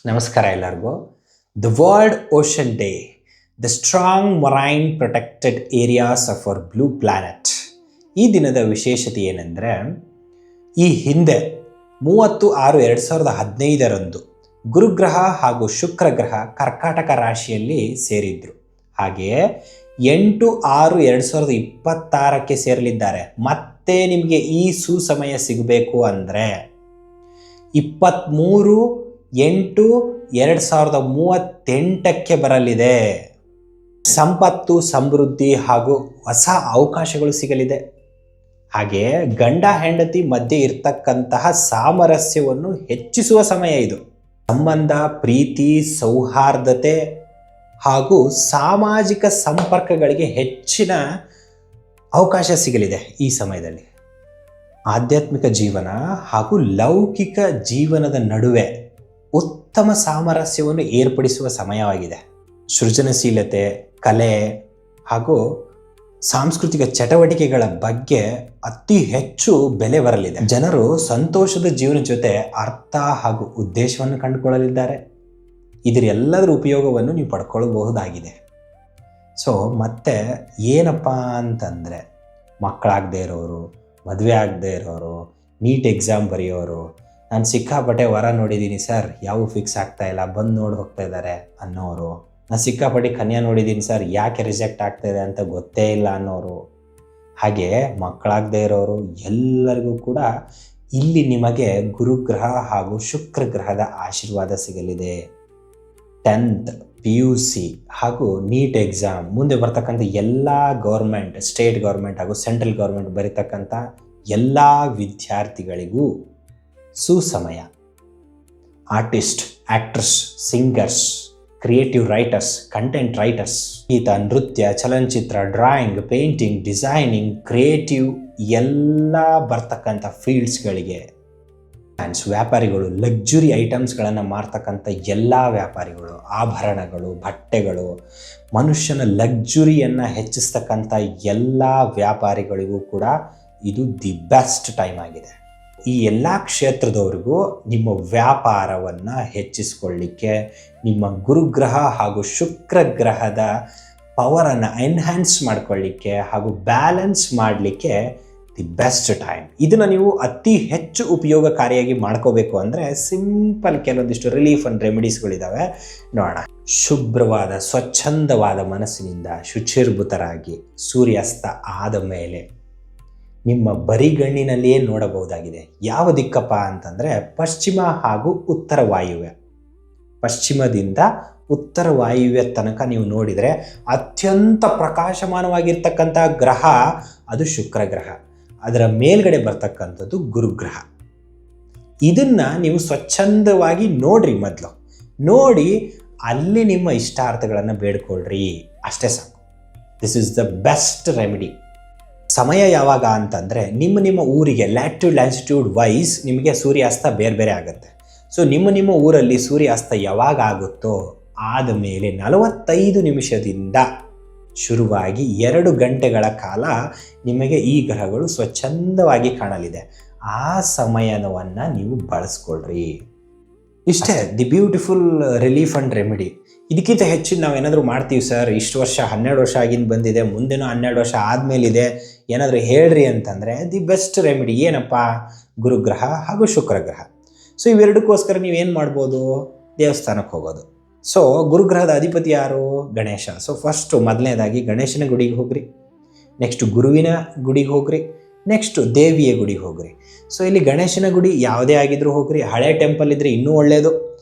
ನಮಸ್ಕಾರ ಎಲ್ಲರಿಗೂ. The world ocean day, the strong marine protected areas of our blue planet. ಈ ದಿನದ ವಿಶೇಷತೆ ಏನೆಂದರೆ, ಈ ಹಿಂದೆ 30/6/2015 ಗುರುಗ್ರಹ ಹಾಗೂ ಶುಕ್ರ ಗ್ರಹ ಕರ್ಕಾಟಕ ರಾಶಿಯಲ್ಲಿ ಸೇರಿದ್ರು. ಹಾಗೆಯೇ 8/6/2026 ಸೇರಲಿದ್ದಾರೆ. ಮತ್ತೆ ನಿಮಗೆ ಈ ಸುಸಮಯ ಸಿಗಬೇಕು ಅಂದರೆ 23/8/2038 ಬರಲಿದೆ. ಸಂಪತ್ತು, ಸಮೃದ್ಧಿ ಹಾಗೂ ಹೊಸ ಅವಕಾಶಗಳು ಸಿಗಲಿದೆ. ಹಾಗೆ ಗಂಡ ಹೆಂಡತಿ ಮಧ್ಯೆ ಇರ್ತಕ್ಕಂತಹ ಸಾಮರಸ್ಯವನ್ನು ಹೆಚ್ಚಿಸುವ ಸಮಯ ಇದು. ಸಂಬಂಧ, ಪ್ರೀತಿ, ಸೌಹಾರ್ದತೆ ಹಾಗೂ ಸಾಮಾಜಿಕ ಸಂಪರ್ಕಗಳಿಗೆ ಹೆಚ್ಚಿನ ಅವಕಾಶ ಸಿಗಲಿದೆ ಈ ಸಮಯದಲ್ಲಿ. ಆಧ್ಯಾತ್ಮಿಕ ಜೀವನ ಹಾಗೂ ಲೌಕಿಕ ಜೀವನದ ನಡುವೆ ಉತ್ತಮ ಸಾಮರಸ್ಯವನ್ನು ಏರ್ಪಡಿಸುವ ಸಮಯವಾಗಿದೆ. ಸೃಜನಶೀಲತೆ, ಕಲೆ ಹಾಗೂ ಸಾಂಸ್ಕೃತಿಕ ಚಟುವಟಿಕೆಗಳ ಬಗ್ಗೆ ಅತಿ ಹೆಚ್ಚು ಬೆಲೆ ಬರಲಿದೆ. ಜನರು ಸಂತೋಷದ ಜೀವನ ಜೊತೆ ಅರ್ಥ ಹಾಗೂ ಉದ್ದೇಶವನ್ನು ಕಂಡುಕೊಳ್ಳಲಿದ್ದಾರೆ. ಇದರೆಲ್ಲದರ ಉಪಯೋಗವನ್ನು ನೀವು ಪಡ್ಕೊಳ್ಳಬಹುದಾಗಿದೆ. ಸೊ ಮತ್ತೆ ಏನಪ್ಪ ಅಂತಂದರೆ, ಮಕ್ಕಳಾಗದೇ ಇರೋರು, ಮದುವೆ ಆಗದೆ ಇರೋರು, ನೀಟ್ ಎಕ್ಸಾಮ್ ಬರೆಯೋರು, ನಾನು ಸಿಕ್ಕಾಪಟ್ಟೆ ವರ ನೋಡಿದ್ದೀನಿ ಸರ್, ಯಾವ ಫಿಕ್ಸ್ ಆಗ್ತಾ ಇಲ್ಲ, ಬಂದು ನೋಡಿ ಹೋಗ್ತಾ ಇದ್ದಾರೆ ಅನ್ನೋರು, ನಾನು ಸಿಕ್ಕಾಪಟ್ಟೆ ಕನ್ಯಾ ನೋಡಿದ್ದೀನಿ ಸರ್, ಯಾಕೆ ರಿಜೆಕ್ಟ್ ಆಗ್ತಾಯಿದೆ ಅಂತ ಗೊತ್ತೇ ಇಲ್ಲ ಅನ್ನೋರು, ಹಾಗೆ ಮಕ್ಕಳಾಗದೇ ಇರೋರು ಎಲ್ಲರಿಗೂ ಕೂಡ ಇಲ್ಲಿ ನಿಮಗೆ ಗುರುಗ್ರಹ ಹಾಗೂ ಶುಕ್ರ ಗ್ರಹದ ಆಶೀರ್ವಾದ ಸಿಗಲಿದೆ. 10th PUC ಹಾಗೂ ನೀಟ್ ಎಕ್ಸಾಮ್ ಮುಂದೆ ಬರ್ತಕ್ಕಂಥ ಎಲ್ಲ ಗೌರ್ಮೆಂಟ್, ಸ್ಟೇಟ್ ಗೌರ್ಮೆಂಟ್ ಹಾಗೂ ಸೆಂಟ್ರಲ್ ಗೌರ್ಮೆಂಟ್ ಬರೀತಕ್ಕಂಥ ಎಲ್ಲ ವಿದ್ಯಾರ್ಥಿಗಳಿಗೂ ಸುಸಮಯ. Artist, actress, singers, creative writers, content writers, ಗೀತ, ನೃತ್ಯ, ಚಲನಚಿತ್ರ, ಡ್ರಾಯಿಂಗ್, ಪೇಂಟಿಂಗ್, ಡಿಸೈನಿಂಗ್, ಕ್ರಿಯೇಟಿವ್ ಎಲ್ಲ ಬರ್ತಕ್ಕಂಥ ಫೀಲ್ಡ್ಸ್ಗಳಿಗೆ, ವ್ಯಾಪಾರಿಗಳು, ಲಕ್ಸುರಿ ಐಟಮ್ಸ್ಗಳನ್ನು ಮಾರ್ತಕ್ಕಂಥ ಎಲ್ಲ ವ್ಯಾಪಾರಿಗಳು, ಆಭರಣಗಳು, ಬಟ್ಟೆಗಳು, ಮನುಷ್ಯನ ಲಕ್ಸುರಿಯನ್ನು ಹೆಚ್ಚಿಸ್ತಕ್ಕಂಥ ಎಲ್ಲ ವ್ಯಾಪಾರಿಗಳಿಗೂ ಕೂಡ ಇದು ದಿ ಬೆಸ್ಟ್ ಟೈಮ್ ಆಗಿದೆ. ಈ ಎಲ್ಲ ಕ್ಷೇತ್ರದವ್ರಿಗೂ ನಿಮ್ಮ ವ್ಯಾಪಾರವನ್ನು ಹೆಚ್ಚಿಸ್ಕೊಳ್ಳಿಕ್ಕೆ, ನಿಮ್ಮ ಗುರುಗ್ರಹ ಹಾಗೂ ಶುಕ್ರ ಗ್ರಹದ ಪವರನ್ನು ಎನ್ಹ್ಯಾನ್ಸ್ ಮಾಡ್ಕೊಳ್ಳಿಕ್ಕೆ ಹಾಗೂ ಬ್ಯಾಲೆನ್ಸ್ ಮಾಡಲಿಕ್ಕೆ ದಿ ಬೆಸ್ಟ್ ಟೈಮ್. ಇದನ್ನು ನೀವು ಅತಿ ಹೆಚ್ಚು ಉಪಯೋಗಕಾರಿಯಾಗಿ ಮಾಡ್ಕೋಬೇಕು ಅಂದರೆ ಸಿಂಪಲ್ ಕೆಲವೊಂದಿಷ್ಟು ರಿಲೀಫ್ ಆ್ಯಂಡ್ ರೆಮಿಡೀಸ್ಗಳಿದ್ದಾವೆ, ನೋಡೋಣ. ಶುಭ್ರವಾದ ಸ್ವಚ್ಛಂದವಾದ ಮನಸ್ಸಿನಿಂದ ಶುಚಿರ್ಭೂತರಾಗಿ ಸೂರ್ಯಾಸ್ತ ಆದ ಮೇಲೆ ನಿಮ್ಮ ಬರಿಗಣ್ಣಿನಲ್ಲಿಯೇ ನೋಡಬಹುದಾಗಿದೆ. ಯಾವ ದಿಕ್ಕಪ್ಪ ಅಂತಂದರೆ ಪಶ್ಚಿಮ ಹಾಗೂ ಉತ್ತರ ವಾಯುವ್ಯ. ಪಶ್ಚಿಮದಿಂದ ಉತ್ತರ ವಾಯುವ್ಯ ತನಕ ನೀವು ನೋಡಿದರೆ ಅತ್ಯಂತ ಪ್ರಕಾಶಮಾನವಾಗಿರ್ತಕ್ಕಂಥ ಗ್ರಹ ಅದು ಶುಕ್ರ ಗ್ರಹ. ಅದರ ಮೇಲ್ಗಡೆ ಬರ್ತಕ್ಕಂಥದ್ದು ಗುರುಗ್ರಹ. ಇದನ್ನು ನೀವು ಸ್ವಚ್ಛಂದವಾಗಿ ನೋಡ್ರಿ. ಮೊದಲು ನೋಡಿ ಅಲ್ಲಿ ನಿಮ್ಮ ಇಷ್ಟಾರ್ಥಗಳನ್ನು ಬೇಡ್ಕೊಳ್ರಿ, ಅಷ್ಟೇ ಸಾಕು. This is the best remedy. ಸಮಯ ಯಾವಾಗ ಅಂತಂದರೆ ನಿಮ್ಮ ಊರಿಗೆ ಲ್ಯಾಟಿಟ್ಯೂಡ್ ಲ್ಯಾಟಿಟ್ಯೂಡ್ ವೈಸ್ ನಿಮಗೆ ಸೂರ್ಯಾಸ್ತ ಬೇರೆ ಬೇರೆ ಆಗುತ್ತೆ. ಸೊ ನಿಮ್ಮ ಊರಲ್ಲಿ ಸೂರ್ಯಾಸ್ತ ಯಾವಾಗ ಆಗುತ್ತೋ ಆದಮೇಲೆ 45 ನಿಮಿಷದಿಂದ ಶುರುವಾಗಿ 2 ಗಂಟೆಗಳ ಕಾಲ ನಿಮಗೆ ಈ ಗ್ರಹಗಳು ಸ್ವಚ್ಛಂದವಾಗಿ ಕಾಣಲಿದೆ. ಆ ಸಮಯವನ್ನು ನೀವು ಬಳಸ್ಕೊಳ್ರಿ. ಇಷ್ಟೇ the beautiful relief and remedy. ಇದಕ್ಕಿಂತ ಹೆಚ್ಚಿನ ನಾವೇನಾದರೂ ಮಾಡ್ತೀವಿ ಸರ್, ಇಷ್ಟು ವರ್ಷ 12 ವರ್ಷ ಆಗಿಂದ ಬಂದಿದೆ, ಮುಂದೆನೂ 12 ವರ್ಷ ಆದಮೇಲಿದೆ, ಏನಾದರೂ ಹೇಳ್ರಿ ಅಂತಂದರೆ ದಿ ಬೆಸ್ಟ್ ರೆಮಿಡಿ ಏನಪ್ಪ? ಗುರುಗ್ರಹ ಹಾಗೂ ಶುಕ್ರ ಗ್ರಹ. ಸೊ ಇವೆರಡಕ್ಕೋಸ್ಕರ ನೀವೇನು ಮಾಡ್ಬೋದು? ದೇವಸ್ಥಾನಕ್ಕೆ ಹೋಗೋದು. ಸೊ ಗುರುಗ್ರಹದ ಅಧಿಪತಿ ಯಾರು? ಗಣೇಶ. ಸೊ ಫಸ್ಟು ಮೊದಲನೇದಾಗಿ ಗಣೇಶನ ಗುಡಿಗೆ ಹೋಗ್ರಿ, ನೆಕ್ಸ್ಟ್ ಗುರುವಿನ ಗುಡಿಗೆ ಹೋಗ್ರಿ, ನೆಕ್ಸ್ಟ್ ದೇವಿಯ ಗುಡಿಗೆ ಹೋಗ್ರಿ. ಸೊ ಇಲ್ಲಿ ಗಣೇಶನ ಗುಡಿ ಯಾವುದೇ ಆಗಿದ್ರೂ ಹೋಗ್ರಿ. ಹಳೆ ಟೆಂಪಲ್ ಇದ್ದರೆ ಇನ್ನೂ ಒಳ್ಳೆಯದು.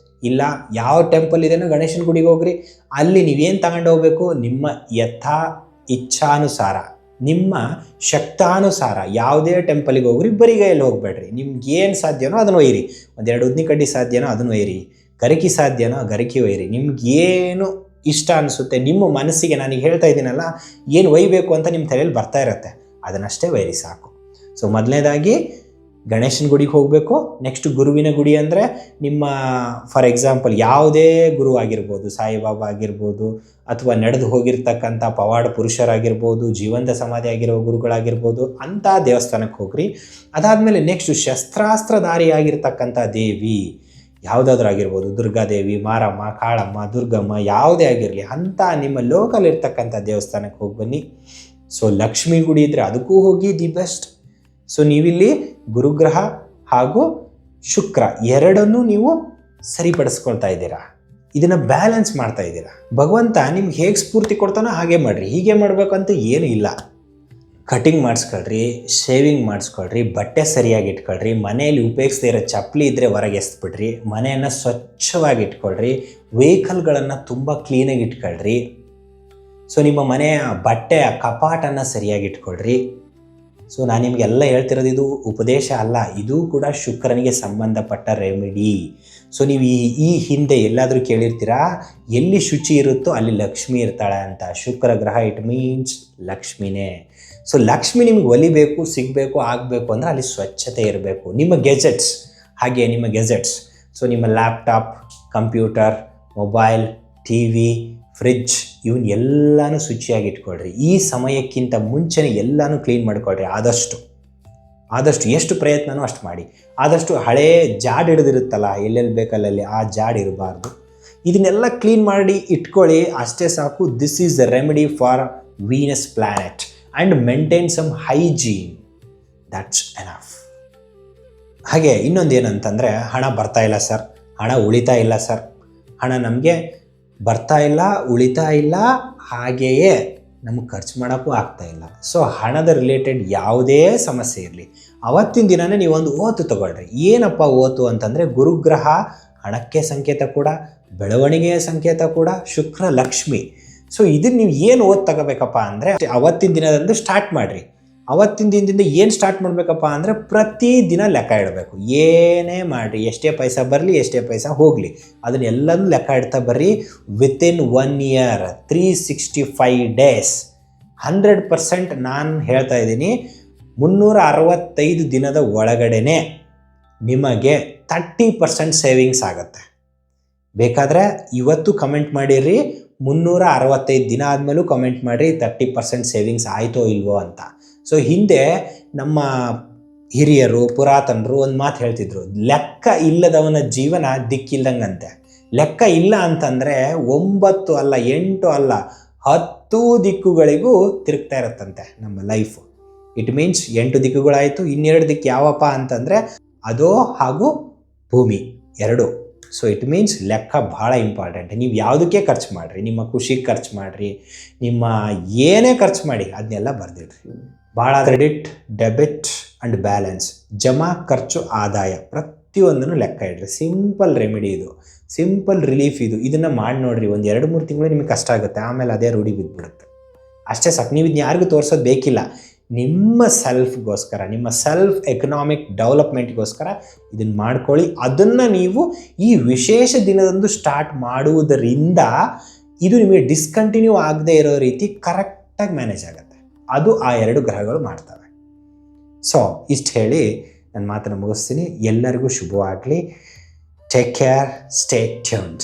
ಇಲ್ಲ ಯಾವ ಟೆಂಪಲ್ ಇದೆಯೋ ಗಣೇಶನ ಗುಡಿಗೆ ಹೋಗ್ರಿ. ಅಲ್ಲಿ ನೀವೇನು ತಗೊಂಡು ಹೋಗಬೇಕು? ನಿಮ್ಮ ಯಥಾ ಇಚ್ಛಾನುಸಾರ, ನಿಮ್ಮ ಶಕ್ತಾನುಸಾರ ಯಾವುದೇ ಟೆಂಪಲಿಗೆ ಹೋಗ್ರಿ. ಬರಿಗೈಯಲ್ಲಿ ಹೋಗಬೇಡ್ರಿ. ನಿಮ್ಗೆ ಏನು ಸಾಧ್ಯನೋ ಅದನ್ನು ಒಯ್ಯಿರಿ. 1-2 ಉದ್ನಿ ಕಡ್ಡಿ ಸಾಧ್ಯನೋ ಅದನ್ನು ಒಯ್ಯಿರಿ. ಗರಿಕೆ ಸಾಧ್ಯನೋ ಗರಿಕೆ ಒಯ್ಯಿರಿ. ನಿಮ್ಗೇನು ಇಷ್ಟ ಅನಿಸುತ್ತೆ ನಿಮ್ಮ ಮನಸ್ಸಿಗೆ, ನಾನೀಗ ಹೇಳ್ತಾ ಇದ್ದೀನಲ್ಲ, ಏನು ಒಯ್ಯಬೇಕು ಅಂತ ನಿಮ್ಮ ತಲೆಯಲ್ಲಿ ಬರ್ತಾ ಇರುತ್ತೆ, ಅದನ್ನಷ್ಟೇ ಒಯ್ಯಿರಿ ಸಾಕು. ಸೊ ಮೊದಲನೇದಾಗಿ ಗಣೇಶನ ಗುಡಿಗೆ ಹೋಗಬೇಕು. ನೆಕ್ಸ್ಟ್ ಗುರುವಿನ ಗುಡಿ ಅಂದರೆ ನಿಮ್ಮ ಫಾರ್ ಎಕ್ಸಾಂಪಲ್ ಯಾವುದೇ ಗುರು ಆಗಿರ್ಬೋದು, ಸಾಯಿಬಾಬಾ ಆಗಿರ್ಬೋದು, ಅಥವಾ ನಡೆದು ಹೋಗಿರ್ತಕ್ಕಂಥ ಪವಾಡ ಪುರುಷರಾಗಿರ್ಬೋದು, ಜೀವಂತ ಸಮಾಧಿ ಆಗಿರೋ ಗುರುಗಳಾಗಿರ್ಬೋದು, ಅಂಥ ದೇವಸ್ಥಾನಕ್ಕೆ ಹೋಗ್ರಿ. ಅದಾದಮೇಲೆ ನೆಕ್ಸ್ಟು ಶಸ್ತ್ರಾಸ್ತ್ರಧಾರಿಯಾಗಿರ್ತಕ್ಕಂಥ ದೇವಿ, ಯಾವುದಾದ್ರೂ ಆಗಿರ್ಬೋದು, ದುರ್ಗಾದೇವಿ, ಮಾರಮ್ಮ, ಕಾಳಮ್ಮ, ದುರ್ಗಮ್ಮ, ಯಾವುದೇ ಆಗಿರಲಿ, ಅಂಥ ನಿಮ್ಮ ಲೋಕಲ್ ಇರ್ತಕ್ಕಂಥ ದೇವಸ್ಥಾನಕ್ಕೆ ಹೋಗಿ ಬನ್ನಿ. ಸೊ ಲಕ್ಷ್ಮೀ ಗುಡಿ ಇದ್ದರೆ ಅದಕ್ಕೂ ಹೋಗಿ, ದಿ ಬೆಸ್ಟ್. ಸೊ ನೀವಿಲ್ಲಿ ಗುರುಗ್ರಹ ಹಾಗೂ ಶುಕ್ರ ಎರಡನ್ನೂ ನೀವು ಸರಿಪಡಿಸ್ಕೊಳ್ತಾ ಇದ್ದೀರಾ, ಇದನ್ನು ಬ್ಯಾಲೆನ್ಸ್ ಮಾಡ್ತಾ ಇದ್ದೀರಾ. ಭಗವಂತ ನಿಮ್ಗೆ ಹೇಗೆ ಸ್ಫೂರ್ತಿ ಕೊಡ್ತಾನೋ ಹಾಗೆ ಮಾಡಿರಿ, ಹೀಗೆ ಮಾಡಬೇಕಂತ ಏನೂ ಇಲ್ಲ. ಕಟಿಂಗ್ ಮಾಡಿಸ್ಕೊಳ್ರಿ, ಶೇವಿಂಗ್ ಮಾಡಿಸ್ಕೊಳ್ರಿ, ಬಟ್ಟೆ ಸರಿಯಾಗಿ ಇಟ್ಕೊಳ್ರಿ, ಮನೆಯಲ್ಲಿ ಉಪಯೋಗಿಸದೇ ಇರೋ ಚಪ್ಪಲಿ ಇದ್ದರೆ ಹೊರಗೆ ಎಸ್ಬಿಡ್ರಿ, ಮನೆಯನ್ನು ಸ್ವಚ್ಛವಾಗಿ ಇಟ್ಕೊಳ್ರಿ, ವೆಹಿಕಲ್ಗಳನ್ನು ತುಂಬ ಕ್ಲೀನಾಗಿ ಇಟ್ಕೊಳ್ರಿ. ಸೊ ನಿಮ್ಮ ಮನೆಯ ಬಟ್ಟೆಯ ಕಪಾಟನ್ನು ಸರಿಯಾಗಿ ಇಟ್ಕೊಳ್ರಿ. ಸೊ ನಾನು ನಿಮಗೆಲ್ಲ ಹೇಳ್ತಿರೋದು ಇದು ಉಪದೇಶ ಅಲ್ಲ, ಇದು ಕೂಡ ಶುಕ್ರನಿಗೆ ಸಂಬಂಧಪಟ್ಟ ರೆಮಿಡಿ. ಸೊ ನೀವು ಈ ಹಿಂದೆ ಎಲ್ಲಾದರೂ ಕೇಳಿರ್ತೀರಾ, ಎಲ್ಲಿ ಶುಚಿ ಇರುತ್ತೋ ಅಲ್ಲಿ ಲಕ್ಷ್ಮಿ ಇರ್ತಾಳೆ ಅಂತ. ಶುಕ್ರ ಗ್ರಹ ಇಟ್ ಮೀನ್ಸ್ ಲಕ್ಷ್ಮಿನೇ. ಸೊ ಲಕ್ಷ್ಮಿ ನಿಮ್ಗೆ ಒಲಿಬೇಕು, ಸಿಗಬೇಕು, ಆಗಬೇಕು ಅಂದರೆ ಅಲ್ಲಿ ಸ್ವಚ್ಛತೆ ಇರಬೇಕು. ನಿಮ್ಮ ಗೆಜೆಟ್ಸ್, ಹಾಗೆ ನಿಮ್ಮ ಗೆಜೆಟ್ಸ್, ಸೊ ನಿಮ್ಮ laptop, computer, mobile, T V, fridge, ಇವನ್ ಎಲ್ಲನೂ ಶುಚಿಯಾಗಿ ಇಟ್ಕೊಳ್ರಿ. ಈ ಸಮಯಕ್ಕಿಂತ ಮುಂಚೆನೇ ಎಲ್ಲನೂ ಕ್ಲೀನ್ ಮಾಡ್ಕೊಳ್ರಿ. ಆದಷ್ಟು ಎಷ್ಟು ಪ್ರಯತ್ನನೋ ಅಷ್ಟು ಮಾಡಿ. ಆದಷ್ಟು ಹಳೇ ಜಾಡ್ ಹಿಡಿದಿರುತ್ತಲ್ಲ ಎಲ್ಲೆಲ್ಲಿ ಬೇಕಲ್ಲಲ್ಲಿ, ಆ ಜಾಡ್ ಇರಬಾರ್ದು. ಇದನ್ನೆಲ್ಲ ಕ್ಲೀನ್ ಮಾಡಿ ಇಟ್ಕೊಳ್ಳಿ, ಅಷ್ಟೇ ಸಾಕು. This is the remedy for Venus planet and maintain some hygiene, that's enough. ಹಾಗೆ ಇನ್ನೊಂದು ಏನಂತಂದರೆ, ಹಣ ಬರ್ತಾ ಇಲ್ಲ ಸರ್, ಹಣ ಉಳಿತಾ ಇಲ್ಲ ಸರ್, ಹಣ ನಮಗೆ ಬರ್ತಾ ಇಲ್ಲ, ಉಳಿತಾ ಇಲ್ಲ, ಹಾಗೆಯೇ ನಮಗೆ ಖರ್ಚು ಮಾಡೋಕ್ಕೂ ಆಗ್ತಾಯಿಲ್ಲ. ಸೊ ಹಣದ ರಿಲೇಟೆಡ್ ಯಾವುದೇ ಸಮಸ್ಯೆ ಇರಲಿ, ಅವತ್ತಿನ ದಿನವೇ ನೀವೊಂದು ಓತು ತಗೊಳ್ರಿ. ಏನಪ್ಪ ಓತು ಅಂತಂದರೆ, ಗುರುಗ್ರಹ ಹಣಕ್ಕೆ ಸಂಕೇತ ಕೂಡ, ಬೆಳವಣಿಗೆಯ ಸಂಕೇತ ಕೂಡ, ಶುಕ್ರ ಲಕ್ಷ್ಮಿ. ಸೊ ಇದನ್ನು ನೀವು ಏನು ಓದ್ ತಗೋಬೇಕಪ್ಪ ಅಂದರೆ, ಅವತ್ತಿನ ದಿನದಂದು ಸ್ಟಾರ್ಟ್ ಮಾಡಿರಿ. ಅವತ್ತಿನ ದಿನದಿಂದ ಏನು ಸ್ಟಾರ್ಟ್ ಮಾಡಬೇಕಪ್ಪ ಅಂದರೆ, ಪ್ರತಿದಿನ ಲೆಕ್ಕ ಇಡಬೇಕು. ಏನೇ ಮಾಡಿರಿ, ಎಷ್ಟೇ ಪೈಸಾ ಬರಲಿ, ಎಷ್ಟೇ ಪೈಸಾ ಹೋಗಲಿ, ಅದನ್ನೆಲ್ಲನೂ ಲೆಕ್ಕ ಇಡ್ತಾ ಬರ್ರಿ. ವಿತಿನ್ 1 year 365 days 100% ನಾನು ಹೇಳ್ತಾ ಇದ್ದೀನಿ, 365 ದಿನದ ಒಳಗಡೆನೆ ನಿಮಗೆ 30% ಸೇವಿಂಗ್ಸ್ ಆಗುತ್ತೆ. ಬೇಕಾದರೆ ಇವತ್ತು ಕಮೆಂಟ್ ಮಾಡಿರಿ, 365 ದಿನ ಆದಮೇಲೂ ಕಮೆಂಟ್ ಮಾಡಿರಿ 30% ಸೇವಿಂಗ್ಸ್ ಆಯಿತೋ ಇಲ್ವೋ ಅಂತ. ಸೊ ಹಿಂದೆ ನಮ್ಮ ಹಿರಿಯರು, ಪುರಾತನರು ಒಂದು ಮಾತು ಹೇಳ್ತಿದ್ರು, ಲೆಕ್ಕ ಇಲ್ಲದವನ ಜೀವನ ದಿಕ್ಕಿಲ್ದಂಗಂತೆ. ಲೆಕ್ಕ ಇಲ್ಲ ಅಂತಂದರೆ 9 ಅಲ್ಲ, 8 ಅಲ್ಲ, 10 ದಿಕ್ಕುಗಳಿಗೂ ತಿರುಗ್ತಾ ಇರುತ್ತಂತೆ ನಮ್ಮ ಲೈಫು. ಇಟ್ ಮೀನ್ಸ್ 8 ದಿಕ್ಕುಗಳಾಯಿತು, ಇನ್ನೆರಡು ದಿಕ್ಕು ಯಾವಪ್ಪ ಅಂತಂದರೆ ಅದೋ ಹಾಗೂ ಭೂಮಿ, 2. ಸೊ ಇಟ್ ಮೀನ್ಸ್ ಲೆಕ್ಕ ಭಾಳ ಇಂಪಾರ್ಟೆಂಟ್. ನೀವು ಯಾವುದಕ್ಕೆ ಖರ್ಚು ಮಾಡಿರಿ, ನಿಮ್ಮ ಖುಷಿಗೆ ಖರ್ಚು ಮಾಡಿರಿ, ನಿಮ್ಮ ಏನೇ ಖರ್ಚು ಮಾಡಿ ಅದನ್ನೆಲ್ಲ ಬರೆದಿಡ್ರಿ. ಭಾಳ ಕ್ರೆಡಿಟ್, ಡೆಬಿಟ್ ಆ್ಯಂಡ್ ಬ್ಯಾಲೆನ್ಸ್, ಜಮಾ, ಖರ್ಚು, ಆದಾಯ, ಪ್ರತಿಯೊಂದನ್ನು ಲೆಕ್ಕ ಇಡ್ರಿ. ಸಿಂಪಲ್ ರೆಮಿಡಿ ಇದು, ಸಿಂಪಲ್ ರಿಲೀಫ್ ಇದು. ಇದನ್ನು ಮಾಡಿ ನೋಡಿರಿ, ಒಂದು 2-3 ತಿಂಗಳು ನಿಮಗೆ ಕಷ್ಟ ಆಗುತ್ತೆ, ಆಮೇಲೆ ಅದೇ ರೂಢಿ ಬಿದ್ದುಬಿಡುತ್ತೆ. ಅಷ್ಟೇ ಸಾಕು. ನೀವು ಇದನ್ನ ಯಾರಿಗೂ ತೋರಿಸೋದು ಬೇಕಿಲ್ಲ, ನಿಮ್ಮ ಸೆಲ್ಫ್ಗೋಸ್ಕರ, ನಿಮ್ಮ ಸೆಲ್ಫ್ ಎಕನಾಮಿಕ್ ಡೆವಲಪ್ಮೆಂಟ್ಗೋಸ್ಕರ ಇದನ್ನು ಮಾಡ್ಕೊಳ್ಳಿ. ಅದನ್ನು ನೀವು ಈ ವಿಶೇಷ ದಿನದಂದು ಸ್ಟಾರ್ಟ್ ಮಾಡುವುದರಿಂದ ಇದು ನಿಮಗೆ ಡಿಸ್ಕಂಟಿನ್ಯೂ ಆಗದೆ ಇರೋ ರೀತಿ ಕರೆಕ್ಟಾಗಿ ಮ್ಯಾನೇಜ್ ಆಗುತ್ತೆ. ಅದು ಆ 2 ಗ್ರಹಗಳು ಮಾಡ್ತವೆ. ಸೊ ಇಷ್ಟು ಹೇಳಿ ನನ್ನ ಮಾತನ್ನು ಮುಗಿಸ್ತೀನಿ. ಎಲ್ಲರಿಗೂ ಶುಭವಾಗಲಿ. Take care, stay tuned.